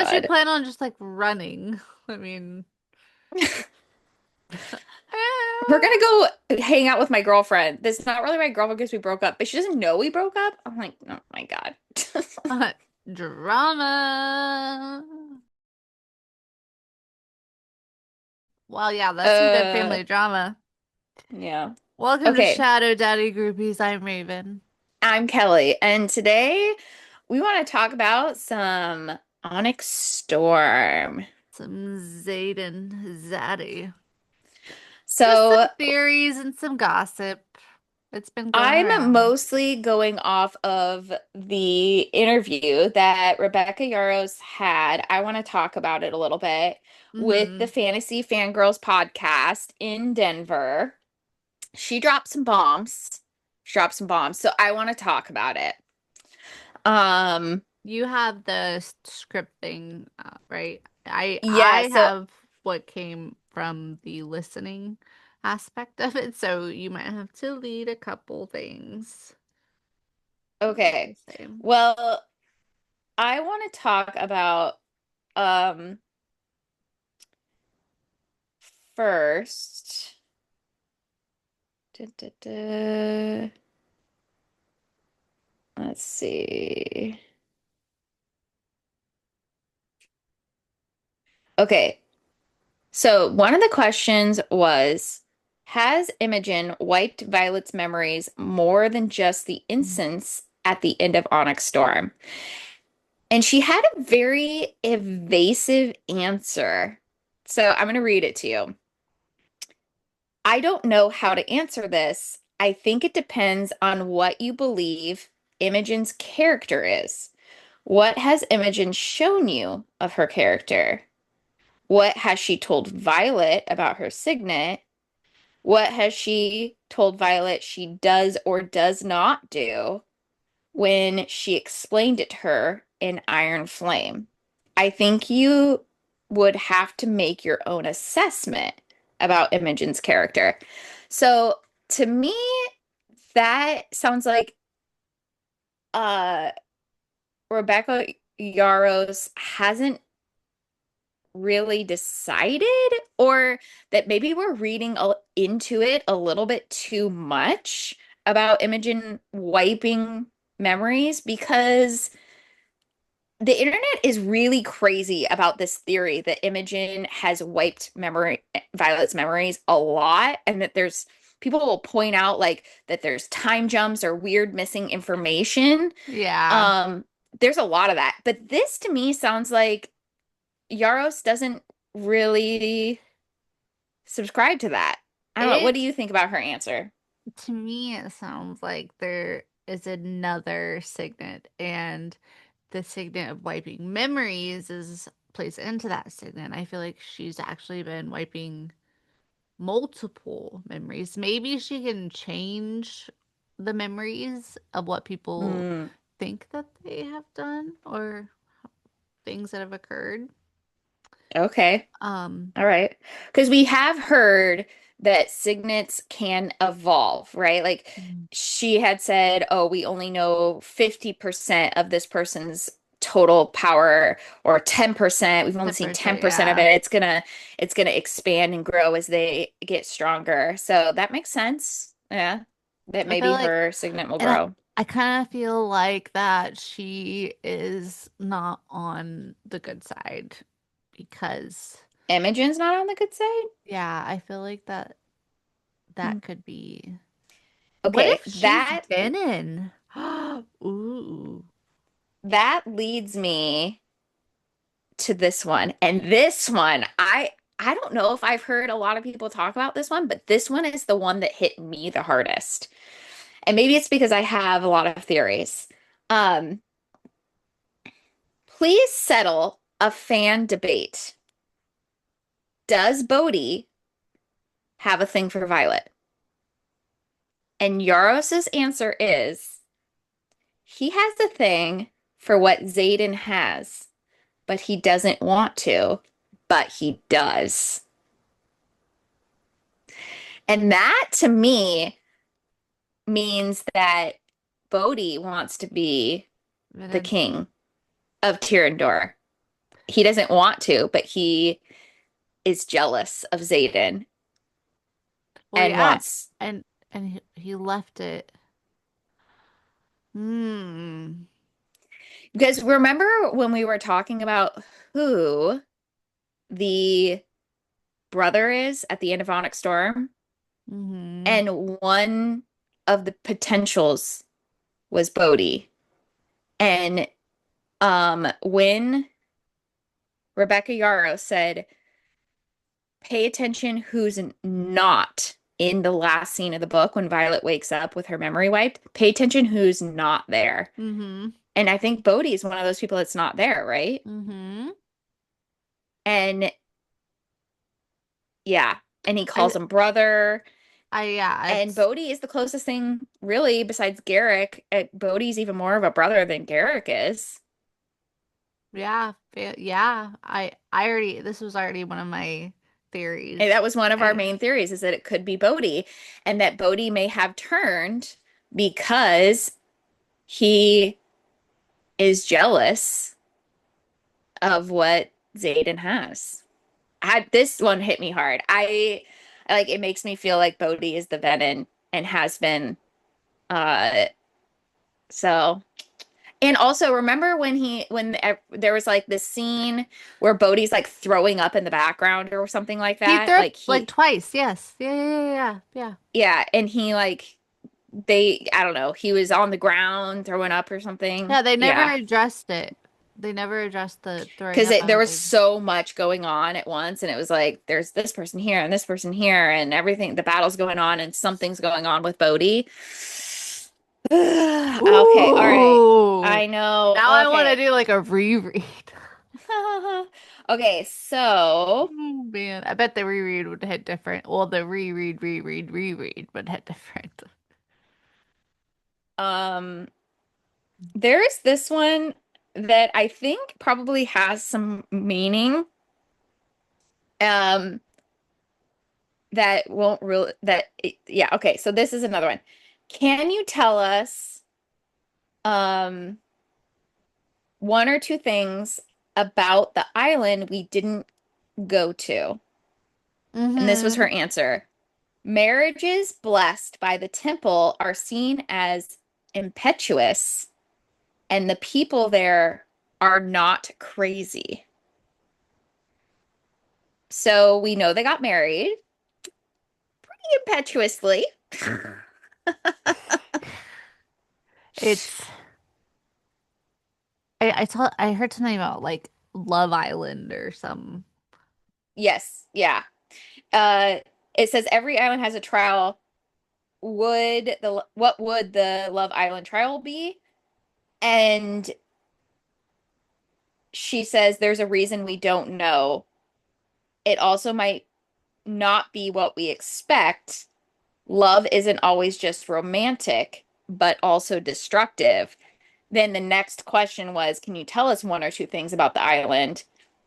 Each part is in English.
thought she God. planned on just like running. I mean, We're gonna go hang out with my girlfriend. This is not really my girlfriend because we broke up, but she doesn't know we broke up. I'm like, oh my God. drama. Well, yeah, that's some good Uh, family drama. yeah. Welcome to Okay, Shadow Daddy Groupies. I'm Raven. I'm Kelly, and today we want to talk about some Onyx Storm. Some Zayden Zaddy. Just some So theories and some gossip. It's been going I'm around. mostly going off of the interview that Rebecca Yarros had. I want to talk about it a little bit with the Mm-hmm. Fantasy Fangirls podcast in Denver. She dropped some bombs. She dropped some bombs. So I want to talk about it. Um, You have the script thing, right? yeah, I so have what came from the listening aspect of it, so you might have to lead a couple things. What would you okay. say? Well, I want to talk about um first. Duh, duh, duh. Let's see. Okay, so one of the questions was, has Imogen wiped Violet's memories more than just the incense at the end of Onyx Storm? And she had a very evasive answer. So I'm going to read it to you. I don't know how to answer this. I think it depends on what you believe Imogen's character is. What has Imogen shown you of her character? What has she told Violet about her signet? What has she told Violet she does or does not do when she explained it to her in Iron Flame? I think you would have to make your own assessment about Imogen's character. So to me, that sounds like uh Rebecca Yarros hasn't really decided, or that maybe we're reading into it a little bit too much about Imogen wiping memories, because the internet is really crazy about this theory that Imogen has wiped Violet's memories a lot, and that there's people will point out like that there's time jumps or weird missing information. Yeah. Um, there's a lot of that, but this to me sounds like Yaros doesn't really subscribe to that. I don't know. What do It you think about her answer? To me it sounds like there is another signet and the signet of wiping memories is plays into that signet. I feel like she's actually been wiping multiple memories. Maybe she can change the memories of what people Mm, think that they have done or things that have occurred. okay. Um, All right. Because we have heard that signets can evolve, right? Like Mhm. she had said, oh, we only know 50% of this person's total power, or 10%. We've only seen 10%, 10% of it. yeah. It's gonna expand and grow as they get stronger. So that makes sense. Yeah. That I feel maybe like, her signet will and grow. I kind of feel like that she is not on the good side because, Imogen's not on the good side? yeah, I feel like that Hmm. could be. What Okay, if she's been in? Ooh. that leads me to this one. And this one, I don't know if I've heard a lot of people talk about this one, but this one is the one that hit me the hardest. And maybe it's because I have a lot of theories. Um, please settle a fan debate. Does Bodhi have a thing for Violet? And Yaros's answer is he has a thing for what Xaden has, but he doesn't want to, but he does. And that to me means that Bodhi wants to be the Venom. king of Tyrrendor. he doesn't want to, but he is jealous of Xaden Well, and yeah, wants and he left it. Hmm. because remember when we were talking about who the brother is at the end of Onyx Storm, Mm-hmm. and one of the potentials was Bodhi. And when Rebecca Yarrow said, pay attention who's not in the last scene of the book when Violet wakes up with her memory wiped, pay attention who's not there. Mm-hmm. And I think Bodhi is one of those people that's not there, right? Mm-hmm. And yeah, and he I calls him brother. yeah, And it's Bodhi is the closest thing, really, besides Garrick. Bodhi's even more of a brother than Garrick is. yeah, yeah. I already this was already one of my And theories. that was one of our I main theories, is that it could be Bodhi, and that Bodhi may have turned because he is jealous of what Xaden has. This one hit me hard. I like it makes me feel like Bodhi is the villain and has been. Uh, so and also remember when there was like this scene where Bodhi's like throwing up in the background or something like he that. threw up Like like he, twice. Yes. Yeah, yeah, yeah, yeah. Yeah. yeah, and he like I don't know, he was on the ground throwing up or something. Yeah, they never Yeah. addressed it. They never addressed the throwing Because up. I there don't was think. so much going on at once, and it was like there's this person here and this person here, and everything. The battle's going on, and something's going on with Bodhi. Okay, all right. Ooh. I know. Now I want to Okay. do like a reread. Okay, so Oh man, I bet the reread would hit different. Well, the reread would hit different. um there's this one that I think probably has some meaning. Um that won't really yeah, okay, so this is another one. Can you tell us um one or two things about the island we didn't go to? And this was Mm-hmm. her answer. Marriages blessed by the temple are seen as impetuous, and the people there are not crazy. So we know they got married impetuously. It's I heard something about like Love Island or some. Yes, yeah. Uh, it says every island has a trial. What would the Love Island trial be? And she says there's a reason we don't know. It also might not be what we expect. Love isn't always just romantic, but also destructive. Then the next question was, can you tell us one or two things about the island?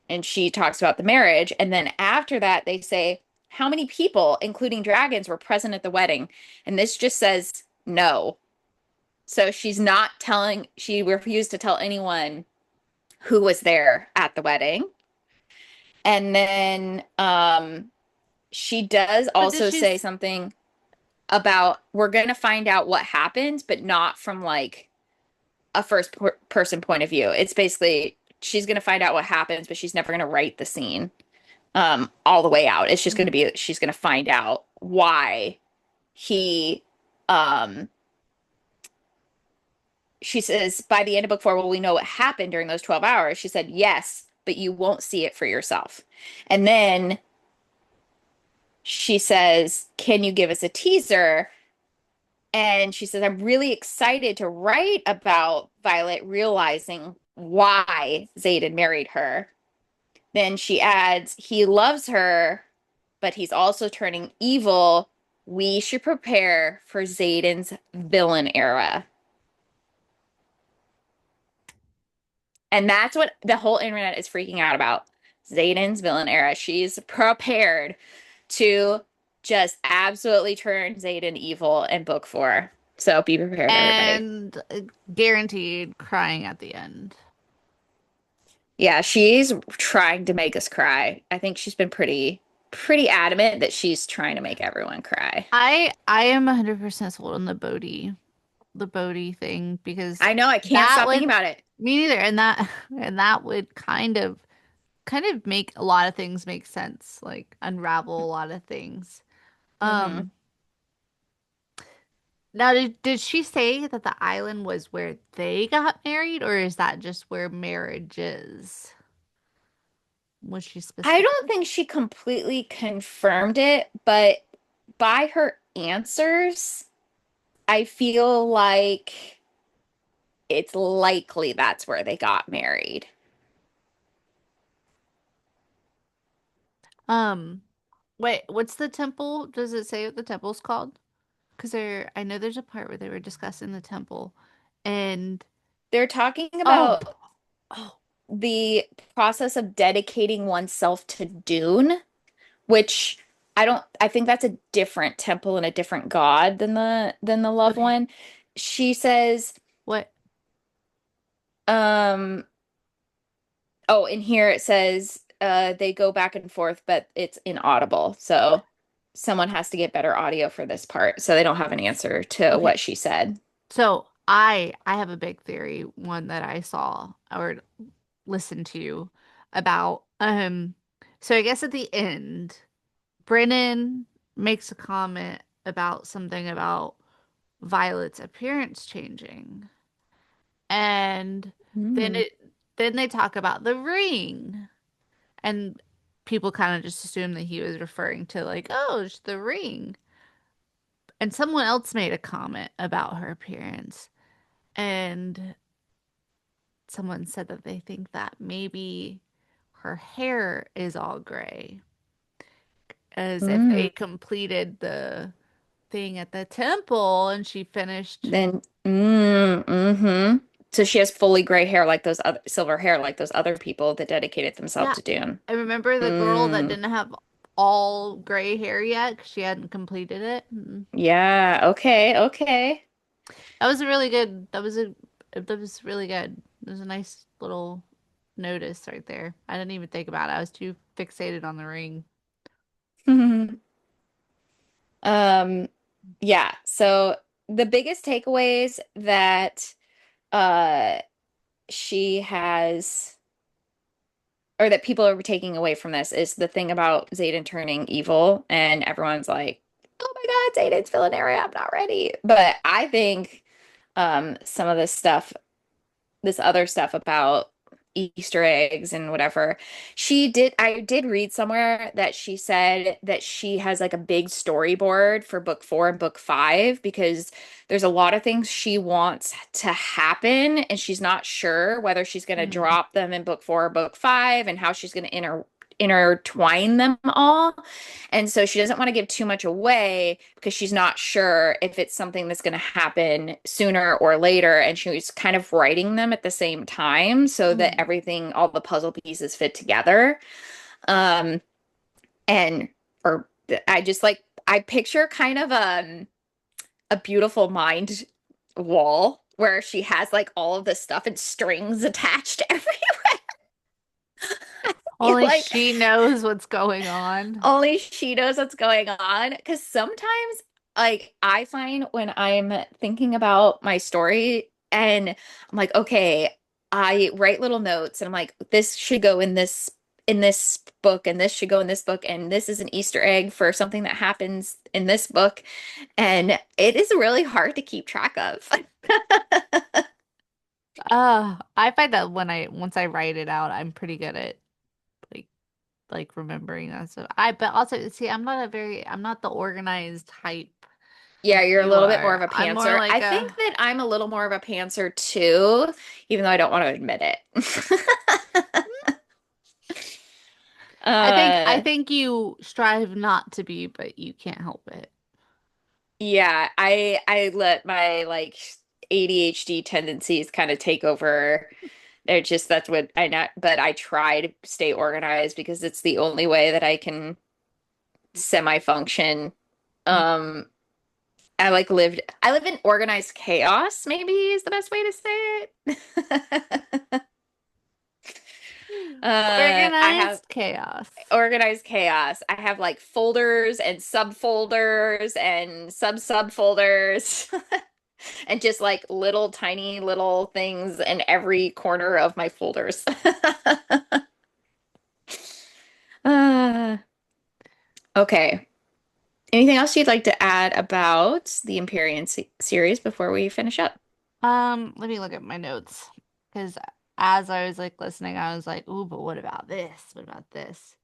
And she talks about the marriage. And then after that, they say, how many people, including dragons, were present at the wedding? And this just says no. So she's not telling, she refused to tell anyone who was there at the wedding. And then she does But did also she? say something about we're going to find out what happened, but not from like a person point of view. It's basically she's going to find out what happens, but she's never going to write the scene all the way out. It's just going to be she's going to find out why he um she says by the end of book 4, will we know what happened during those 12 hours? She said yes, but you won't see it for yourself. And then she says, can you give us a teaser? And she says, I'm really excited to write about Violet realizing why Xaden married her. Then she adds, he loves her, but he's also turning evil. We should prepare for Xaden's villain era. And that's what the whole internet is freaking out about. Xaden's villain era. She's prepared to just absolutely turn Xaden evil in book 4. So be prepared, everybody. And guaranteed crying at the end. Yeah, she's trying to make us cry. I think she's been pretty adamant that she's trying to make everyone cry. I am 100% sold on the Bodhi thing because I know, I can't that stop thinking would about it. me neither, and that would kind of make a lot of things make sense, like unravel a lot of things. Hmm. Um, Now did she say that the island was where they got married, or is that just where marriage is? Was she I specific? don't think she completely confirmed it, but by her answers, I feel like it's likely that's where they got married. Um, Wait, what's the temple? Does it say what the temple's called? Because I know there's a part where they were discussing the temple, and They're talking oh, about oh, the process of dedicating oneself to Dune, which I think that's a different temple and a different god than the love okay. one. She says, What? um, oh, in here it says they go back and forth, but it's inaudible. So someone has to get better audio for this part. So they don't have an answer to Okay. what she said. So I have a big theory, one that I saw or listened to about so I guess at the end, Brennan makes a comment about something about Violet's appearance changing. And then Hmm. it then they talk about the ring. And people kind of just assume that he was referring to like, oh, it's the ring. And someone else made a comment about her appearance. And someone said that they think that maybe her hair is all gray, as if Mm. they completed the thing at the temple and she finished. Then, mm-hmm. So she has fully gray hair like those other silver hair like those other people that dedicated themselves Yeah, to Dune. I remember the girl that Mm. didn't have all gray hair yet 'cause she hadn't completed it. Mm. Yeah. Okay. Okay. That was a really good. That was really good. It was a nice little notice right there. I didn't even think about it. I was too fixated on the ring. Um, yeah. So the biggest takeaways that uh she has or that people are taking away from this is the thing about Xaden turning evil, and everyone's like, "Oh my God, Xaden's villain area. I'm not ready." But I think some of this other stuff about Easter eggs and whatever. I did read somewhere that she said that she has like a big storyboard for book 4 and book 5 because there's a lot of things she wants to happen and she's not sure whether she's going to Mm. drop them in book 4 or book 5 and how she's going to intertwine them all. And so she doesn't want to give too much away because she's not sure if it's something that's going to happen sooner or later. And she's kind of writing them at the same time so that Mm. everything, all the puzzle pieces fit together. Um, and or I just like I picture kind of a beautiful mind wall where she has like all of this stuff and strings attached everywhere. Only Like she knows what's going on. only she knows what's going on. Because sometimes, like, I find when I'm thinking about my story and I'm like, okay, I write little notes and I'm like, this should go in this book and this should go in this book and this is an Easter egg for something that happens in this book. And it is really hard to keep track of. I find that when I once I write it out, I'm pretty good at like remembering that stuff. But also see, I'm not the organized type Yeah, like you're a you little bit more are. of a I'm more pantser. like I think a that I'm a little more of a pantser too, even though I don't want to admit it. I Uh, think you strive not to be, but you can't help it. yeah, I let my like ADHD tendencies kind of take over. They're just that's what I not, but I try to stay organized because it's the only way that I can semi-function. Um, I live in organized chaos, maybe is the best way to say it. I have Organized chaos. organized chaos. I have like folders and subfolders and sub-subfolders and just like little tiny little things in every corner of my folders. Uh, okay. Anything else you'd like to add about the Empyrean se series before we finish up? Let me look at my notes because as I was like listening, I was like, "Ooh, but what about this? What about this?"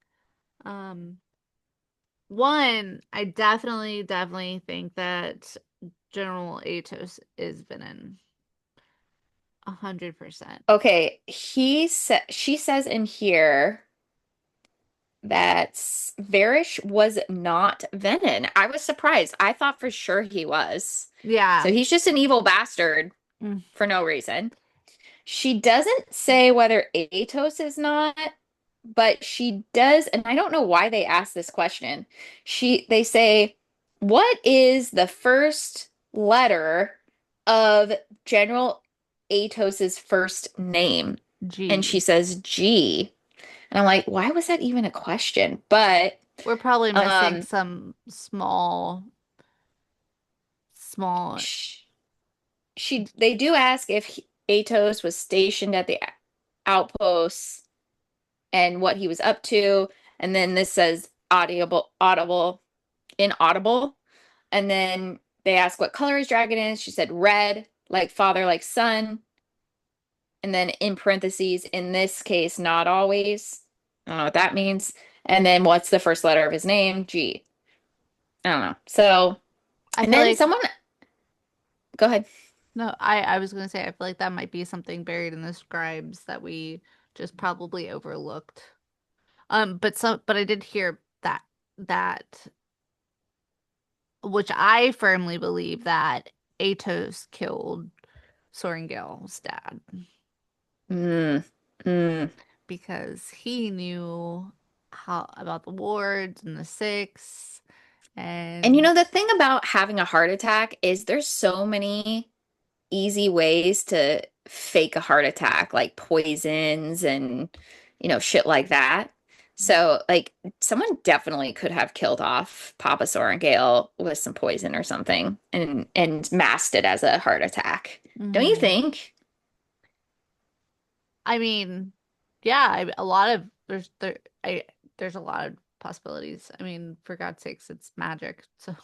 Um, One, I definitely think that General Atos is Venom, 100%. Okay, she says in here that Varish was not Venom. I was surprised. I thought for sure he was. So Yeah. he's just an evil bastard Mm, for no reason. She doesn't say whether Atos is not, but she does, and I don't know why they asked this question. They say, "What is the first letter of General Atos's first name?" And she G. says G. And I'm like, why was that even a question? But We're probably missing um some small sh they do ask if Atos was stationed at the outposts and what he was up to. And then this says audible, inaudible. And then they ask what color his dragon is. She said red, like father, like son. And then in parentheses, in this case, not always. I don't know what that means. And then what's the first letter of his name? G. I don't know. So, I and feel then like someone, go ahead. no, I was gonna say I feel like that might be something buried in the scribes that we just probably overlooked. But I did hear that which I firmly believe that Atos killed Sorrengail's dad Mm, mm. because he knew how about the wards and the six And and the thing about having a heart attack is there's so many easy ways to fake a heart attack, like poisons and, shit like that. So, like, someone definitely could have killed off Papa Sorrengail with some poison or something and masked it as a heart attack. Don't you Mhm. think? I mean, yeah, a lot of there's a lot of possibilities. I mean, for God's sakes, it's magic. So,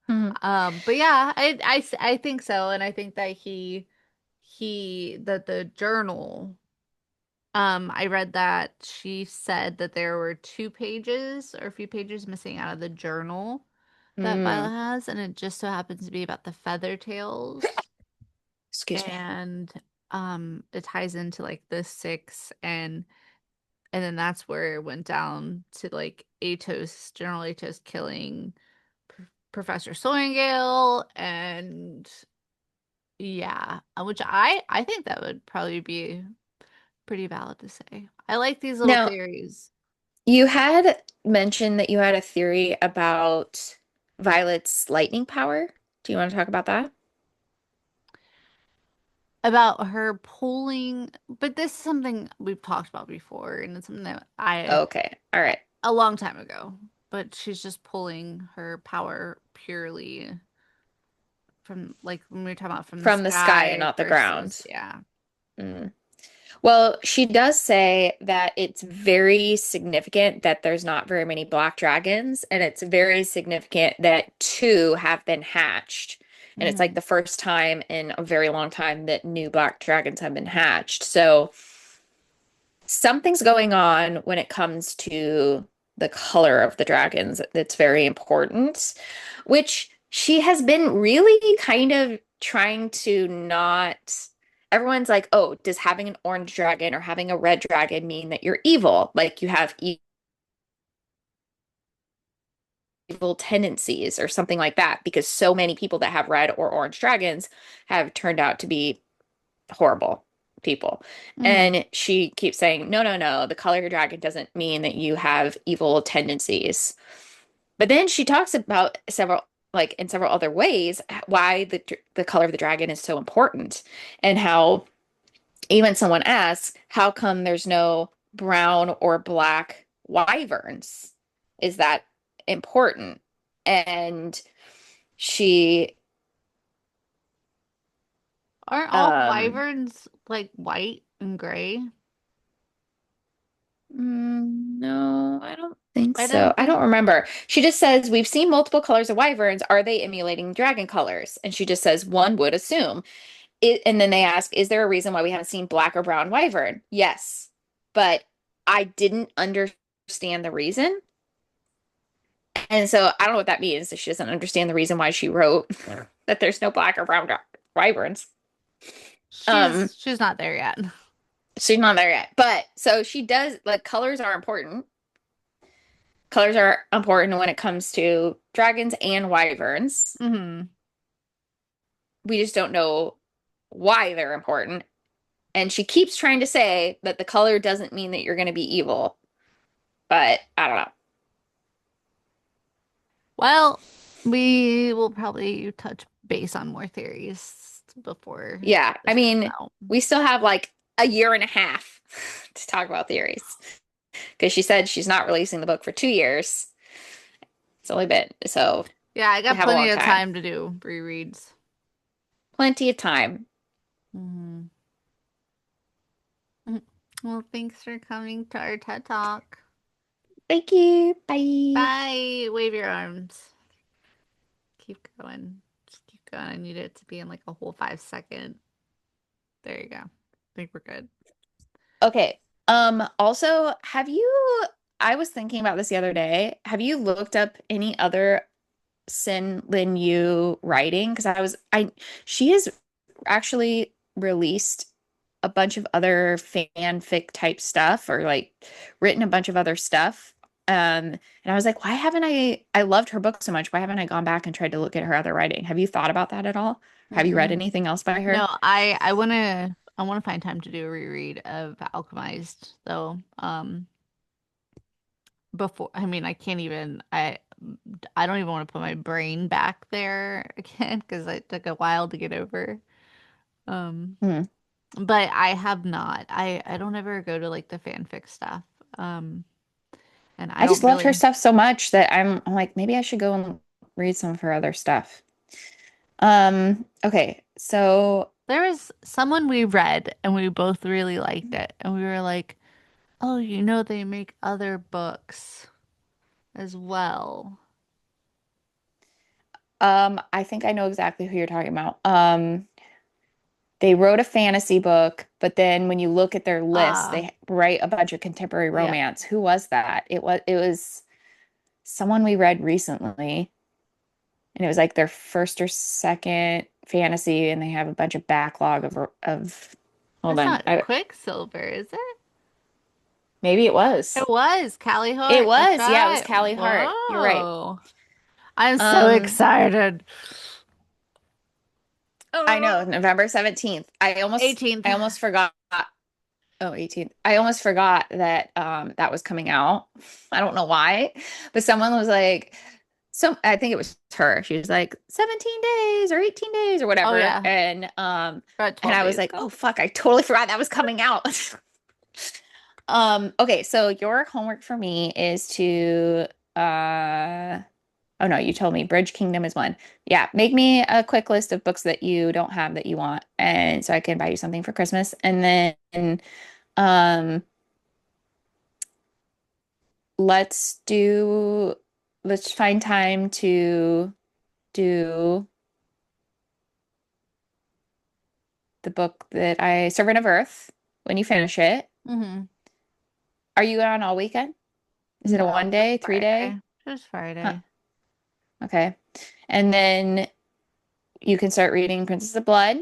Mhm. but yeah, I think so, and I think that that the journal. I read that she said that there were 2 pages or a few pages missing out of the journal that Violet Mm, has, and it just so happens to be about the feather tails. excuse me. And it ties into like the six and then that's where it went down to like Atos, General Atos killing Professor Soingale and yeah, which I think that would probably be pretty valid to say. I like these little Now, theories. you had mentioned that you had a theory about Violet's lightning power. Do you want to talk about that? About her pulling, but this is something we've talked about before, and it's something that I Okay. All right. a long time ago. But she's just pulling her power purely from like when we were talking about from the From the sky and sky not the versus ground. yeah. Mm. Well, she does say that it's very significant that there's not very many black dragons, and it's very significant that two have been hatched. And it's like Hmm. the first time in a very long time that new black dragons have been hatched. So something's going on when it comes to the color of the dragons that's very important, which she has been really kind of trying to not. Everyone's like, oh, does having an orange dragon or having a red dragon mean that you're evil? Like you have evil tendencies or something like that, because so many people that have red or orange dragons have turned out to be horrible people. Hmm. And she keeps saying, no, no, no, the color of your dragon doesn't mean that you have evil tendencies. But then she talks about like in several other ways, why the color of the dragon is so important and how even someone asks, how come there's no brown or black wyverns? Is that important? And she, Aren't all um, wyverns like white and gray? no, I don't think I so. didn't I think. don't remember. She just says, we've seen multiple colors of wyverns. Are they emulating dragon colors? And she just says, one would assume. And then they ask, is there a reason why we haven't seen black or brown wyvern? Yes, but I didn't understand the reason. And so I don't know what that means. She doesn't understand the reason why she wrote that there's no black or brown wyverns. Um, She's not there yet. she's not there yet. But so she does, like, colors are important. Colors are important when it comes to dragons and wyverns. Hmm. We just don't know why they're important. And she keeps trying to say that the color doesn't mean that you're going to be evil. But I don't know. Well, we will probably touch base on more theories before Yeah, I this comes mean, out. we still have like a year and a half to talk about theories because she said she's not releasing the book for 2 years. It's only been, so Yeah, I we got have a plenty long of time. time to do rereads. Plenty of time. Hmm. Well, thanks for coming to our TED Talk. Thank you. Bye. Bye. Wave your arms. Keep going. Just keep going. I need it to be in like a whole 5 second. There you go. I think we're good. Okay. Also, I was thinking about this the other day. Have you looked up any other Sin Lin Yu writing? Because she has actually released a bunch of other fanfic type stuff or like written a bunch of other stuff. And I was like, why haven't I loved her book so much. Why haven't I gone back and tried to look at her other writing? Have you thought about that at all? Have you read Mm-mm. anything else by her? No, I wanna find time to do a reread of Alchemized though. Before I mean I can't even I don't even want to put my brain back there again because it took a while to get over. Um, Hmm. but I have not. I don't ever go to like the fanfic stuff. Um, and I I just don't loved her really. stuff so much that I'm like, maybe I should go and read some of her other stuff. Okay, so There was someone we read and we both really liked it, and we were like, "Oh, they make other books as well." I think I know exactly who you're talking about. They wrote a fantasy book, but then when you look at their list, Ah, they write a bunch of contemporary yep. romance. Who was that? It was someone we read recently, and it was like their first or second fantasy, and they have a bunch of backlog of hold That's on. not Quicksilver, is it? Maybe it was. It was Callie It Hart. That's was. Yeah, it was right. Callie Hart. You're right. Whoa. I'm so Um, excited. I know, Oh, November 17th. 18th. I almost forgot. Oh, 18th. I almost forgot that that was coming out. I don't know why, but someone was like, I think it was her. She was like 17 days or 18 days or Oh whatever. yeah, about And 12 I was days like, ago. "Oh fuck, I totally forgot that was coming out." Okay, so your homework for me is to oh no, you told me Bridge Kingdom is one. Yeah, make me a quick list of books that you don't have that you want, and so I can buy you something for Christmas. And then um let's do let's find time to do the book that I Servant of Earth when you finish it. Hmm. Are you on all weekend? Is it a No, one just day, 3 day? Friday. Just Huh. Friday. Okay. And then you can start reading Princess of Blood.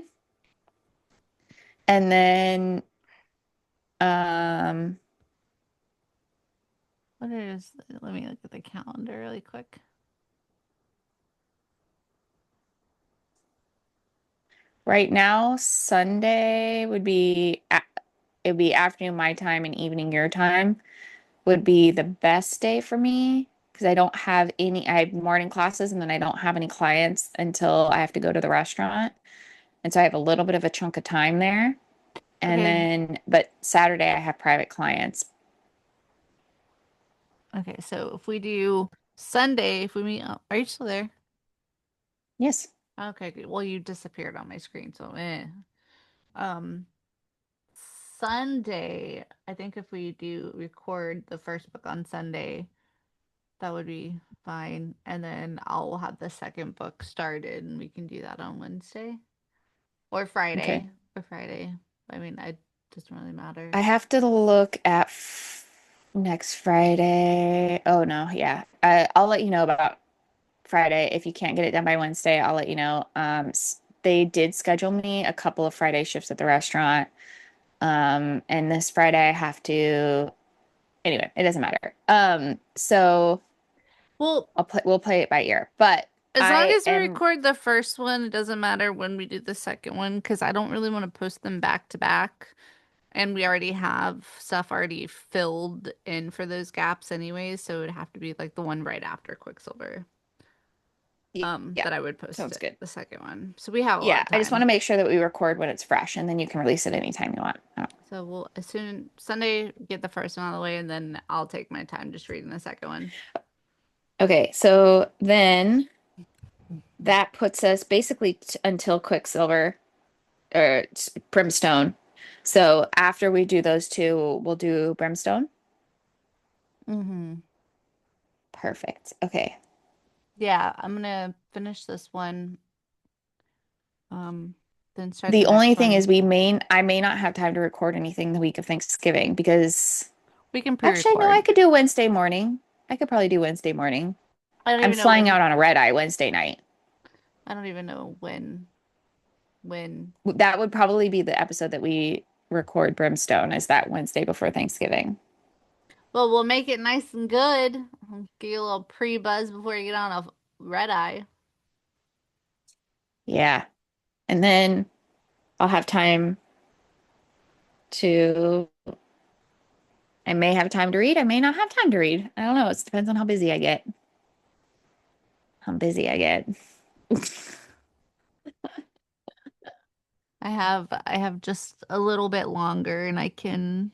And then um What is, let me look at the calendar really quick. right now, Sunday it would be afternoon my time and evening your time would be the best day for me because I have morning classes and then I don't have any clients until I have to go to the restaurant. And so I have a little bit of a chunk of time there. And Okay. then, but Saturday I have private clients. Okay, so if we do Sunday, if we meet, oh, are you still there? Yes. Okay, good. Well, you disappeared on my screen, so Um, Sunday, I think if we do record the first book on Sunday, that would be fine. And then I'll have the second book started and we can do that on Wednesday or Okay. Friday. Or Friday. I mean, it doesn't really matter. I have to look at next Friday. Oh no, yeah. I'll let you know about Friday. If you can't get it done by Wednesday, I'll let you know. They did schedule me a couple of Friday shifts at the restaurant. And this Friday I have to, anyway, it doesn't matter. So Well, we'll play it by ear. But as long I as we am record the first one, it doesn't matter when we do the second one because I don't really want to post them back to back. And we already have stuff already filled in for those gaps anyways, so it would have to be like the one right after Quicksilver. yeah, That I would post sounds it, good. the second one. So we have a lot Yeah, of I just want time. to make sure that we record when it's fresh and then you can release it anytime you want. Oh. So we'll as soon Sunday get the first one out of the way and then I'll take my time just reading the second one. Okay, so then that puts us basically until Quicksilver or Brimstone. So after we do those two, we'll do Brimstone. Mm-hmm. Perfect. Okay. Yeah, I'm gonna finish this one, um, then start the The only next thing one. is I may not have time to record anything the week of Thanksgiving because We can actually no, I pre-record. could do Wednesday morning. I could probably do Wednesday morning. I don't I'm even know flying when out on a red eye Wednesday night. I don't even know when That would probably be the episode that we record Brimstone is that Wednesday before Thanksgiving. well, we'll make it nice and good. Give you a little pre-buzz before you get on a red eye. Yeah. And then I'll have time to, I may have time to read. I may not have time to read. I don't know. It depends on how busy I get. How busy I get. I have just a little bit longer and I can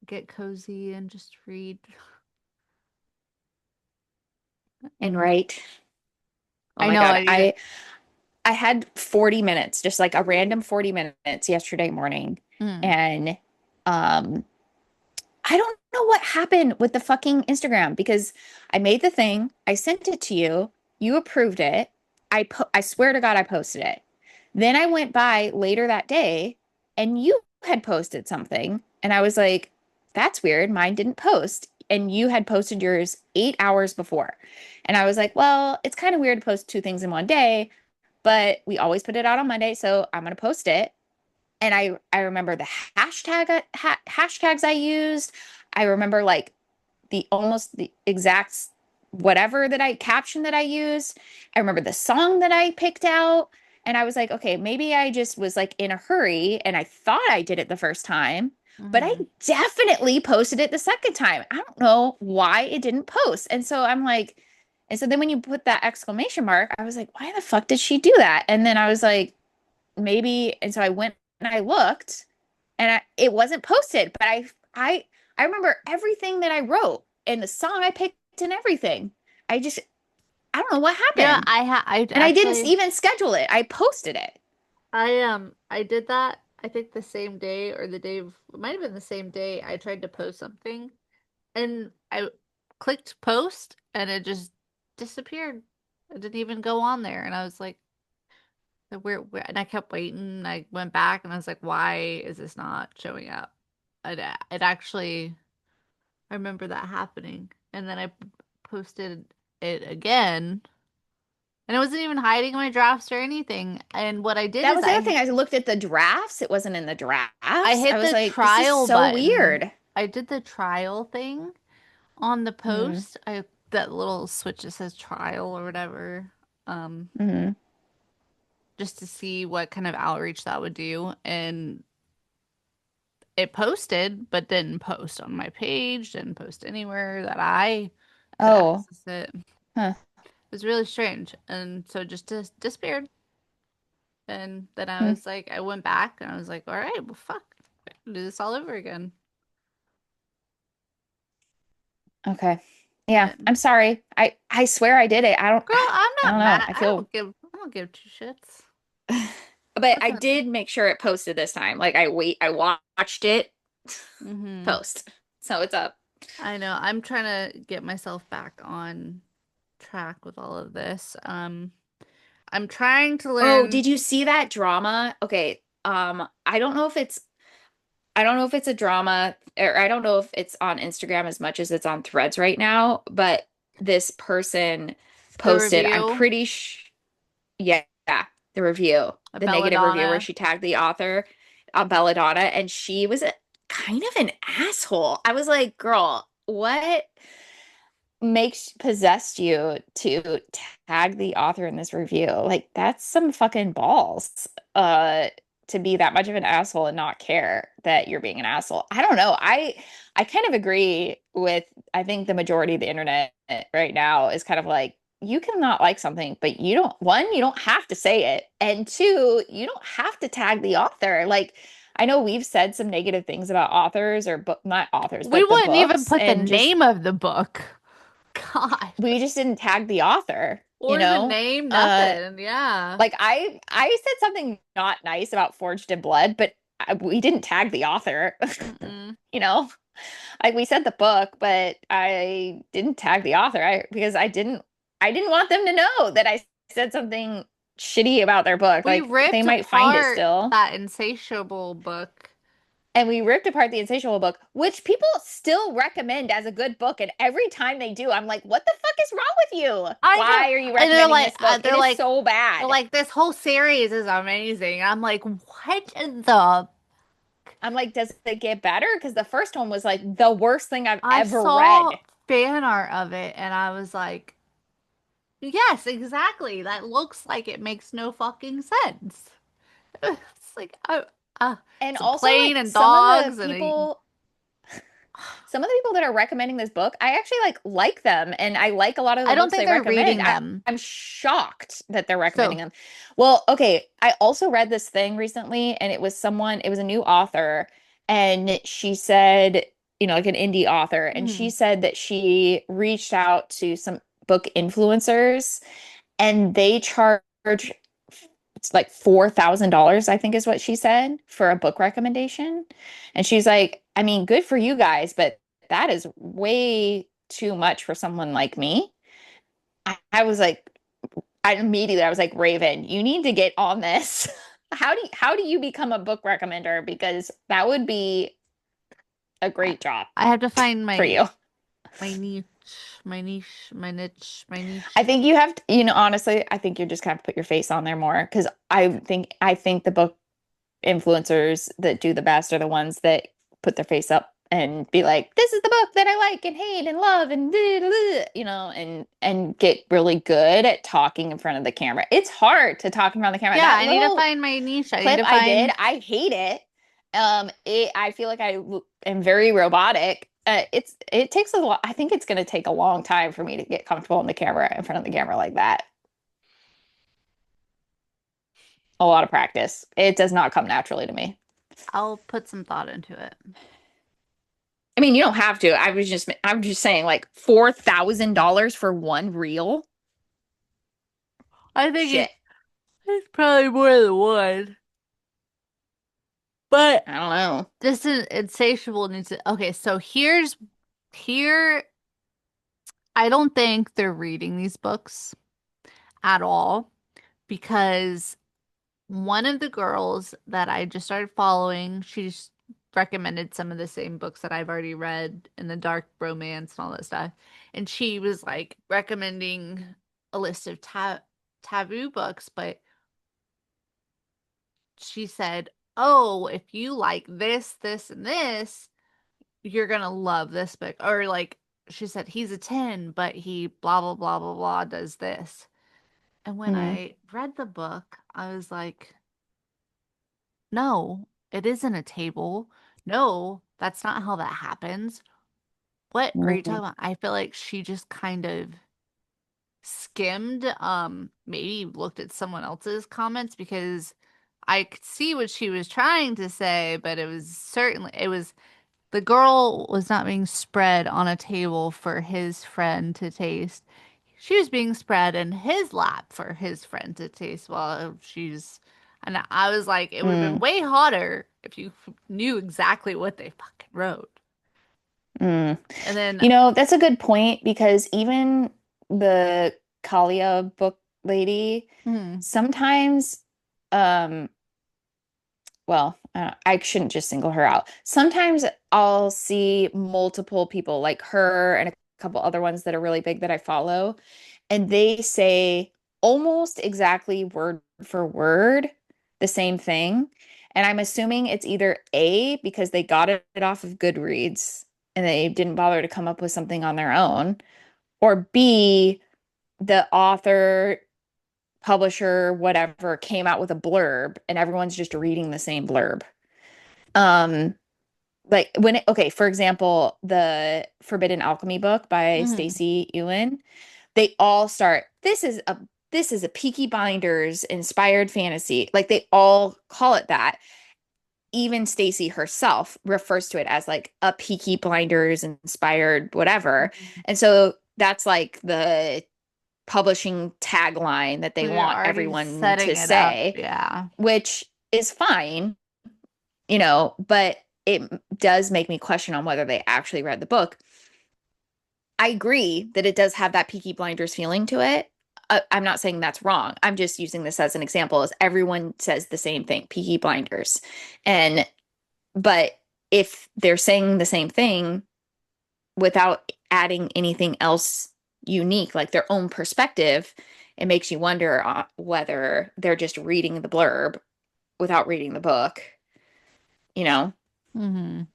get cozy and just read. And Mm. right. Oh I my know God. I need it. I had 40 minutes, just like a random 40 minutes yesterday morning. Mm. And um I don't know what happened with the fucking Instagram because I made the thing, I sent it to you, you approved it. I swear to God I posted it. Then I went by later that day and you had posted something and I was like, that's weird. Mine didn't post. And you had posted yours 8 hours before. And I was like, well, it's kind of weird to post two things in one day, but we always put it out on Monday, so I'm gonna post it. And I remember the hashtags I used. I remember like the almost the exact whatever that I caption that I used. I remember the song that I picked out. And I was like, okay, maybe I just was like in a hurry and I thought I did it the first time, but I Hmm. definitely posted it the second time. I don't know why it didn't post. And so I'm like, and so then when you put that exclamation mark, I was like, why the fuck did she do that? And then I was like, maybe, and so I went and I looked and it wasn't posted, but I I remember everything that I wrote and the song I picked and everything. I just I don't know what Yeah, happened. I And I didn't actually even schedule it. I posted it. I did that I think the same day or the day it might have been the same day I tried to post something and I clicked post and it just disappeared. It didn't even go on there and I was like and I kept waiting. I went back and I was like, why is this not showing up? It actually I remember that happening. And then I posted it again. And it wasn't even hiding my drafts or anything. And what I did That is was the other thing. I looked at the drafts. It wasn't in the I drafts. I hit was the like, this is trial so button. weird. I did the trial thing on the Mm-hmm. post. I that little switch that says trial or whatever. Um, Mm-hmm. just to see what kind of outreach that would do. And it posted, but didn't post on my page, didn't post anywhere that I could Oh, access it. It huh. was really strange. And so it just disappeared. And then I Hmm. was like, I went back and I was like, all right, well, fuck, do this all over again. Okay. Yeah, But I'm sorry. I swear I did it. girl, I'm I not don't know. mad. I feel I don't give two shits. but I Listen, did make sure it posted this time. Like I watched it hmm post. So it's up. I know. I'm trying to get myself back on track with all of this. I'm trying to Oh, learn. did you see that drama? Okay. I don't know if it's a drama or I don't know if it's on Instagram as much as it's on Threads right now, but this person The posted, I'm review pretty yeah, the review, of the negative review where Belladonna. she tagged the author, Belladonna, and she was kind of an asshole. I was like, girl, what makes possessed you to tag the author in this review? Like, that's some fucking balls. To be that much of an asshole and not care that you're being an asshole. I don't know. I kind of agree with I think the majority of the internet right now is kind of like you cannot like something, but you don't one, you don't have to say it. And two, you don't have to tag the author. Like I know we've said some negative things about authors or book not authors, We but the wouldn't even books put the and just name of the book. God. we just didn't tag the author, you Or the know? name, Uh nothing. Yeah. like I said something not nice about Forged in Blood, but we didn't tag the author, Mm-mm. you know? Like we said the book, but I didn't tag the author. Because I didn't want them to know that I said something shitty about their book. We Like they ripped might find it apart still. that Insatiable book. And we ripped apart the Insatiable book, which people still recommend as a good book. And every time they do, I'm like, what the fuck is wrong with you? I know. Why are you And recommending this book? It is so they're bad. like, this whole series is amazing. I'm like, what in the I'm like, does it get better? Because the first one was like the worst thing I've I ever saw read. fan art of it and I was like, yes, exactly. That looks like it makes no fucking sense. It's like, And it's a also, plane like, and dogs and a some of the people that are recommending this book, I actually like them and I like a lot of I the don't books think they they're recommend. reading them. I'm shocked that they're recommending So, them. Well, okay, I also read this thing recently and it was a new author and she said, you know, like an indie author, and she mhm. said that she reached out to some book influencers and they charge it's like $4,000, I think is what she said for a book recommendation. And she's like, I mean, good for you guys, but that is way too much for someone like me. I was like, I was like, Raven, you need to get on this. How do you become a book recommender? Because that would be a I, great job I have to find for you. my niche, my niche, my I niche. think you have to, you know, honestly, I think you're just gonna have to put your face on there more because I think the book influencers that do the best are the ones that put their face up and be like, "This is the book that I like and hate and love and you know, and get really good at talking in front of the camera. It's hard to talk in front of the camera. Yeah, That I need to little find my niche. I need clip to I did, find I hate it. I feel like am very robotic. It takes a lot. I think it's going to take a long time for me to get comfortable in front of the camera like that. A lot of practice. It does not come naturally to me. I'll put some thought into it. I mean, you don't have to. I'm just saying like $4,000 for one reel. I think Shit. it's probably more than one. But I don't know. this is insatiable needs to okay, so here I don't think they're reading these books at all because one of the girls that I just started following, she's recommended some of the same books that I've already read in the dark romance and all that stuff. And she was like recommending a list of taboo books, but she said, "Oh, if you like this, this, and this, you're gonna love this book." Or like she said, he's a 10, but he blah blah blah blah blah does this. And when Hmm. I read the book, I was like, no, it isn't a table. No, that's not how that happens. What are you talking Hmm. about? I feel like she just kind of skimmed, maybe looked at someone else's comments because I could see what she was trying to say, but it was the girl was not being spread on a table for his friend to taste. She was being spread in his lap for his friend to taste while and I was like, it would have been Mm, way hotter if you knew exactly what they fucking wrote. mm. And then, You know, that's a good point because even the Kalia book lady, hmm, sometimes, um, well, I shouldn't just single her out. Sometimes I'll see multiple people like her and a couple other ones that are really big that I follow, and they say almost exactly word for word the same thing. And I'm assuming it's either A, because they got it off of Goodreads and they didn't bother to come up with something on their own, or B, the author, publisher, whatever, came out with a blurb and everyone's just reading the same blurb. Um, like okay, for example, the Forbidden Alchemy book by hmm, Stacey Ewan, they all start, this is a Peaky Blinders inspired fantasy. Like they all call it that. Even Stacey herself refers to it as like a Peaky Blinders inspired whatever. And so that's like the publishing tagline that they they're want already everyone setting to it up. say, Yeah. which is fine, you know, but it does make me question on whether they actually read the book. I agree that it does have that Peaky Blinders feeling to it. I'm not saying that's wrong. I'm just using this as an example, as everyone says the same thing, Peaky Blinders. And but if they're saying the same thing without adding anything else unique, like their own perspective, it makes you wonder whether they're just reading the blurb without reading the book, you know? Hmm.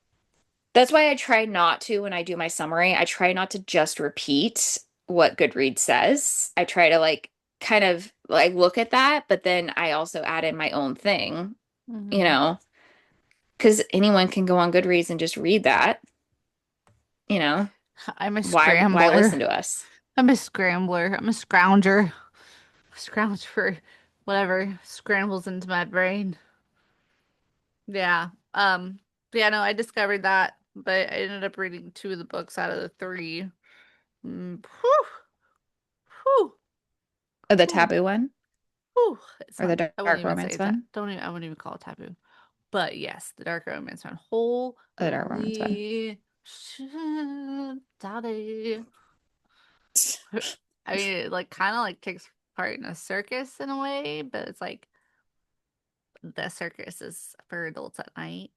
That's why I try not to, when I do my summary, I try not to just repeat what Goodreads says. I try to like kind of like look at that, but then I also add in my own thing, you Hmm. know, because anyone can go on Goodreads and just read that, you know. I'm a Why scrambler. listen to us? I'm a scrambler. I'm a scrounger. Scrounge for whatever scrambles into my brain. Yeah. Yeah, no, I discovered that, but I ended up reading two of the books out of the three. Whew, whew, Oh, the whew, taboo one whew. It's or the not, I wouldn't dark even say romance that. one? I wouldn't even call it taboo. But yes, the dark romance one. Oh, the dark romance one. Holy shit, daddy. I mean, it like kind of like takes part in a circus in a way, but it's like the circus is for adults at night.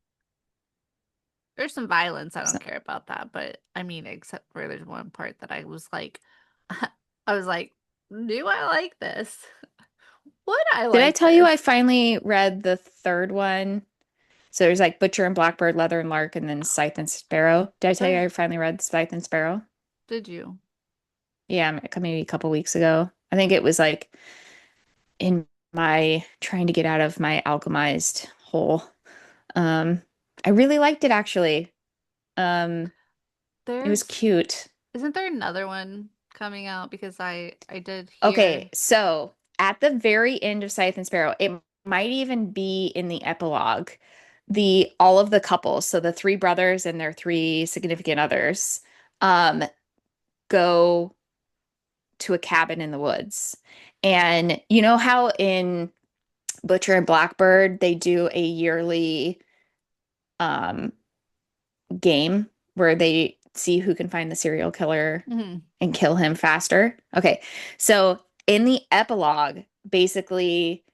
There's some violence. I don't So, care about that, but I mean, except for there's one part that I was like, I was like, do I like this? Would I did I like tell you this? I finally read the third one? So there's like Butcher and Blackbird, Leather and Lark, and then Scythe and Sparrow. Did I tell you Oh, I finally read Scythe and Sparrow? did you? Yeah, maybe a couple weeks ago. I think it was like in my trying to get out of my alchemized hole. Um, I really liked it actually. Um, it was There's, cute. isn't there another one coming out? Because I did Okay, hear. so at the very end of Scythe and Sparrow, it might even be in the epilogue. The all of the couples, so the three brothers and their three significant others, um, go to a cabin in the woods. And you know how in Butcher and Blackbird they do a yearly um game where they see who can find the serial killer Mhm. and kill him faster? Okay. So in the epilogue, basically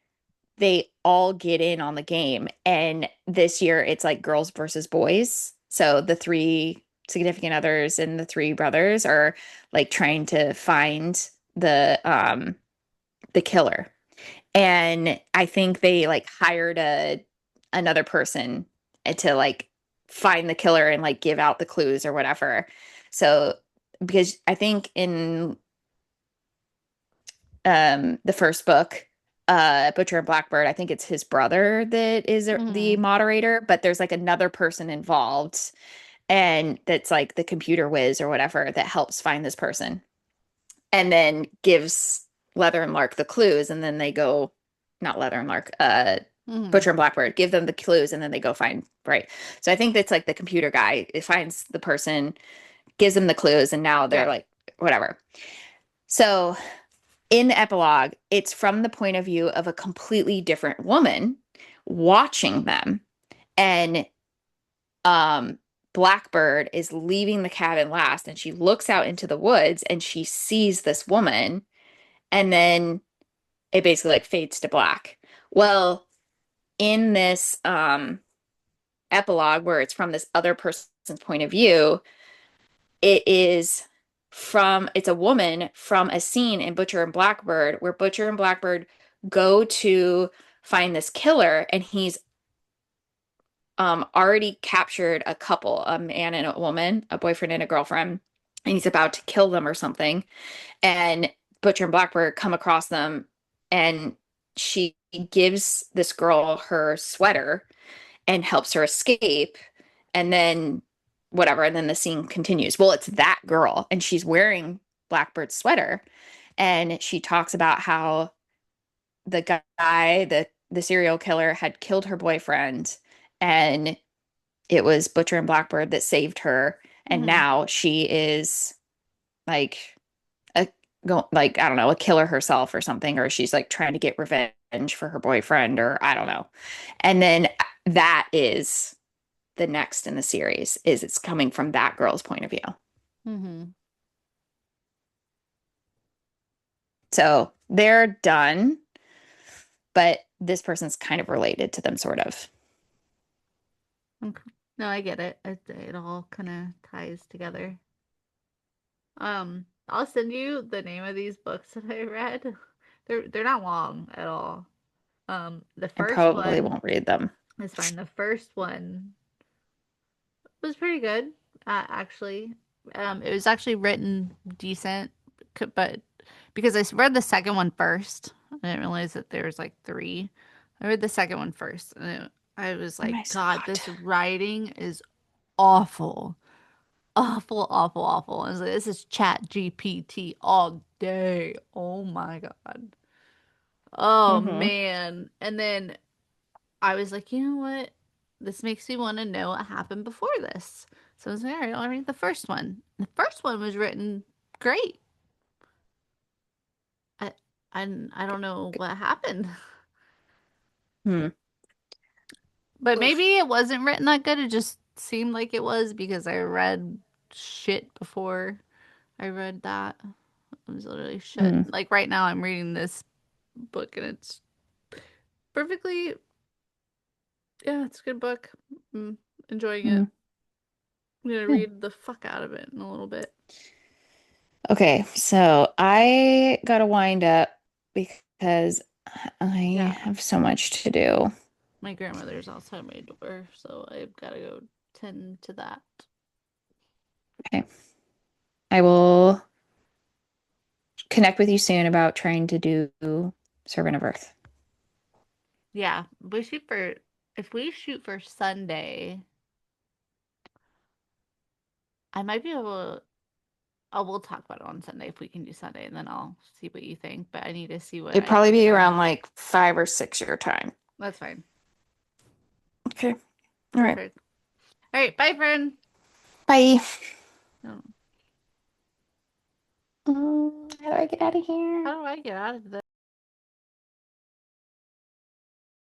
they all get in on the game. And this year it's like girls versus boys. So the three significant others and the three brothers are like trying to find the killer. And I think they like hired a another person to like find the killer and like give out the clues or whatever. So because I think in the first book, Butcher and Blackbird, I think it's his brother that is the Mhm. moderator, but there's like another person involved and that's like the computer whiz or whatever that helps find this person. and then gives Leather and Lark the clues, and then they go, not Leather and Lark, Hmm. Butcher and Blackbird give them the clues, and then they go find, right. So I think that's like the computer guy. It finds the person, gives them the clues, and now they're Yeah. like, whatever. So in the epilogue, it's from the point of view of a completely different woman watching them. And um Blackbird is leaving the cabin last, and she looks out into the woods and she sees this woman, and then it basically like fades to black. Well, in this epilogue where it's from this other person's point of view, it is it's a woman from a scene in Butcher and Blackbird where Butcher and Blackbird go to find this killer, and he's already captured a couple, a man and a woman, a boyfriend and a girlfriend, and he's about to kill them or something. And Butcher and Blackbird come across them, and she gives this girl her sweater and helps her escape. And then whatever, and then the scene continues. Well, it's that girl, and she's wearing Blackbird's sweater, and she talks about how the guy, the serial killer, had killed her boyfriend, and it was Butcher and Blackbird that saved her, and Hmm. now she is like a go like I don't know, a killer herself or something, or she's like trying to get revenge for her boyfriend, or I don't know. And then that is the next in the series, is it's coming from that girl's point of view. Hmm. So they're done, but this person's kind of related to them, sort of. Okay. No, I get it. It all kind of ties together. I'll send you the name of these books that I read. They're not long at all. The I first probably one won't read them. is fine. The first one was pretty good, actually. It was actually written decent, but because read the second one first, I didn't realize that there was like three. I read the second one first, and I was like, My God, spot. this writing is awful, awful, awful, awful. I was like, this is Chat GPT all day. Oh my God. Oh Mm-hmm. man. And then I was like, you know what? This makes me want to know what happened before this. So I was like, all right, I'll read the first one. The first one was written great. I I don't know what happened. Hmm. But Oof. maybe it wasn't written that good. It just seemed like it was because I read shit before I read that. It was literally shit. Hmm. Like right now I'm reading this book and it's perfectly, yeah, it's a good book. I'm enjoying Hmm. it. I'm gonna Hmm. read the fuck out of it in a little bit. Okay, so I gotta wind up because Yeah, I have so much to do. my grandmother's outside my door, so I've got to go tend to that. Okay. I will connect with you soon about trying to do Servant of Earth. Yeah, we shoot for if we shoot for Sunday, I might be able to. Oh, we'll talk about it on Sunday if we can do Sunday, and then I'll see what you think. But I need to see what It'd I probably can be around find. like 5 or 6 your time. That's fine. Okay. All right. Perfect. All right, bye, friend. Bye. Oh, How do I get out of here? how do I get out of this?